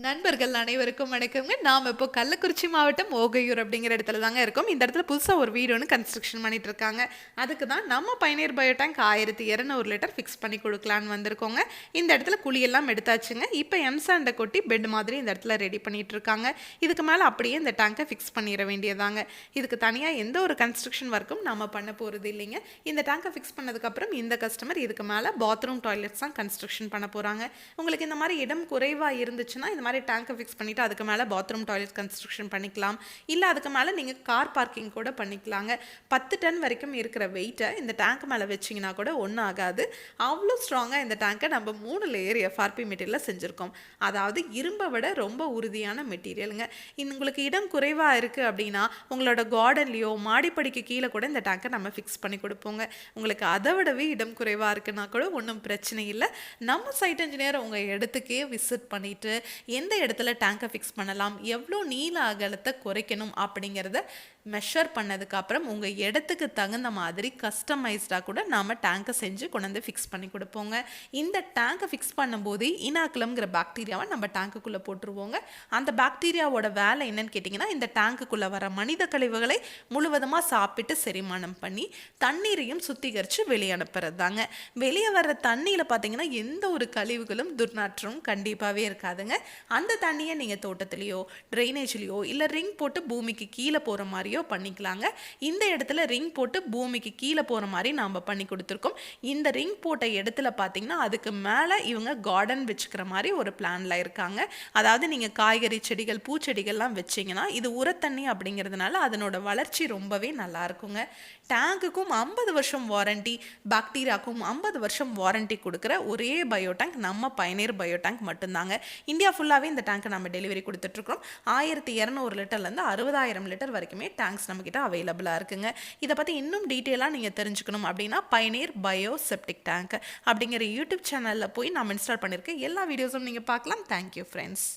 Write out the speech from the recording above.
நண்பர்கள் அனைவருக்கும் வணக்கங்க. நாம் இப்போ கள்ளக்குறிச்சி மாவட்டம் ஓகையூர் அப்படிங்கிற இடத்துல தாங்க இருக்கோம். இந்த இடத்துல புதுசாக ஒரு வீடு ஒன்று கன்ஸ்ட்ரக்ஷன் பண்ணிட்டு இருக்காங்க. அதுக்கு தான் நம்ம பயனியர் பயோ டேங்க் 1200 லிட்டர் ஃபிக்ஸ் பண்ணி கொடுக்கலான்னு வந்திருக்கோங்க. இந்த இடத்துல குழியெல்லாம் எடுத்தாச்சுங்க. இப்போ எம்சாண்டை கொட்டி பெட் மாதிரி இந்த இடத்துல ரெடி பண்ணிட்டு இருக்காங்க. இதுக்கு மேலே அப்படியே இந்த டேங்கை ஃபிக்ஸ் பண்ணிட வேண்டியதாங்க. இதுக்கு தனியாக எந்த ஒரு கன்ஸ்ட்ரக்ஷன் ஒர்க்கும் நம்ம பண்ண போகிறது இல்லைங்க. இந்த டேங்கை ஃபிக்ஸ் பண்ணதுக்கப்புறம் இந்த கஸ்டமர் இதுக்கு மேலே பாத்ரூம் டாய்லெட்ஸ் தான் கன்ஸ்ட்ரக்ஷன் பண்ண போகிறாங்க. உங்களுக்கு இந்த மாதிரி இடம் குறைவாக இருந்துச்சுன்னா இந்த மாதிரி டேங்கை ஃபிக்ஸ் பண்ணிவிட்டு அதுக்கு மேலே பாத்ரூம் டாய்லெட் கன்ஸ்ட்ரக்ஷன் பண்ணிக்கலாம். இல்லை அதுக்கு மேலே நீங்கள் கார் பார்க்கிங் கூட பண்ணிக்கலாங்க. 10 டன் வரைக்கும் இருக்கிற வெயிட்டை இந்த டேங்க் மேலே வச்சிங்கன்னா கூட ஒன்றும் ஆகாது. அவ்வளோ ஸ்ட்ராங்காக இந்த டேங்கை நம்ம 3 லேயர் எஃப்ஆர்பி மெட்டீரியலில் செஞ்சுருக்கோம். அதாவது இரும்பை விட ரொம்ப உறுதியான மெட்டீரியலுங்க. உங்களுக்கு இடம் குறைவாக இருக்குது அப்படின்னா உங்களோட கார்டன்லேயோ மாடிப்படிக்கு கீழே கூட இந்த டேங்கை நம்ம ஃபிக்ஸ் பண்ணி கொடுப்போங்க. உங்களுக்கு அதை விடவே இடம் குறைவாக இருக்குன்னா கூட ஒன்றும் பிரச்சனை இல்லை. நம்ம சைட் இன்ஜினியர் உங்கள் இடத்துக்கே விசிட் பண்ணிவிட்டு எந்த இடத்துல டேங்கை ஃபிக்ஸ் பண்ணலாம், எவ்வளோ நீள அகலத்தை குறைக்கணும் அப்படிங்கிறத மெஷர் பண்ணதுக்கப்புறம் உங்கள் இடத்துக்கு தகுந்த மாதிரி கஸ்டமைஸ்டாக கூட நாம் டேங்கை செஞ்சு கொண்டு வந்து ஃபிக்ஸ் பண்ணி கொடுப்போங்க. இந்த டேங்கை ஃபிக்ஸ் பண்ணும்போது இனாக்குலம்ங்கிற பாக்டீரியாவை நம்ம டேங்குக்குள்ளே போட்டுருவோங்க. அந்த பாக்டீரியாவோட வேலை என்னன்னு கேட்டிங்கன்னா, இந்த டேங்குக்குள்ளே வர மனித கழிவுகளை முழுவதுமாக சாப்பிட்டு செரிமானம் பண்ணி தண்ணீரையும் சுத்திகரித்து வெளியே அனுப்புறது தாங்க. வெளியே வர்ற தண்ணியில் பார்த்தீங்கன்னா எந்த ஒரு கழிவுகளும் துர்நாற்றம் கண்டிப்பாகவே இருக்காதுங்க. அந்த தண்ணியை நீங்கள் தோட்டத்துலேயோ ட்ரைனேஜ்லேயோ இல்லை ரிங் போட்டு பூமிக்கு கீழே போகிற மாதிரியோ பண்ணிக்கலாங்க. இந்த இடத்துல ரிங் போட்டு பூமிக்கு கீழே போகிற மாதிரி நாம் பண்ணி கொடுத்துருக்கோம். இந்த ரிங் போட்ட இடத்துல பார்த்தீங்கன்னா அதுக்கு மேலே இவங்க கார்டன் வச்சுக்கிற மாதிரி ஒரு பிளானில் இருக்காங்க. அதாவது நீங்கள் காய்கறி செடிகள் பூச்செடிகள்லாம் வச்சிங்கன்னா இது உரத்தண்ணி அப்படிங்கிறதுனால அதனோட வளர்ச்சி ரொம்பவே நல்லா இருக்குங்க. டேங்குக்கும் 50 வருஷம் வாரண்டி, பாக்டீரியாவுக்கும் 50 வருஷம் வாரண்டி கொடுக்குற ஒரே பயோ டேங்க் நம்ம பயனியர் பயோ டேங்க் மட்டும்தாங்க. இந்தியா ஃபுல்லாகவே இந்த டேங்க்கை நம்ம டெலிவரி கொடுத்துட்ருக்கோம். 1200 லிட்டர்லேருந்து 60,000 லிட்டர் வரைக்குமே டேங்க்ஸ் நம்மக்கிட்ட அவைலபிளாக இருக்குங்க. இதை பற்றி இன்னும் டீட்டெயிலாக நீங்கள் தெரிஞ்சுக்கணும் அப்படின்னா பயனியர் பயோ செப்டிக் டேங்க் அப்படிங்கிற யூடியூப் சேனலில் போய் நம்ம இன்ஸ்டால் பண்ணியிருக்கேன். எல்லா வீடியோஸும் நீங்கள் பார்க்கலாம். Thank you friends.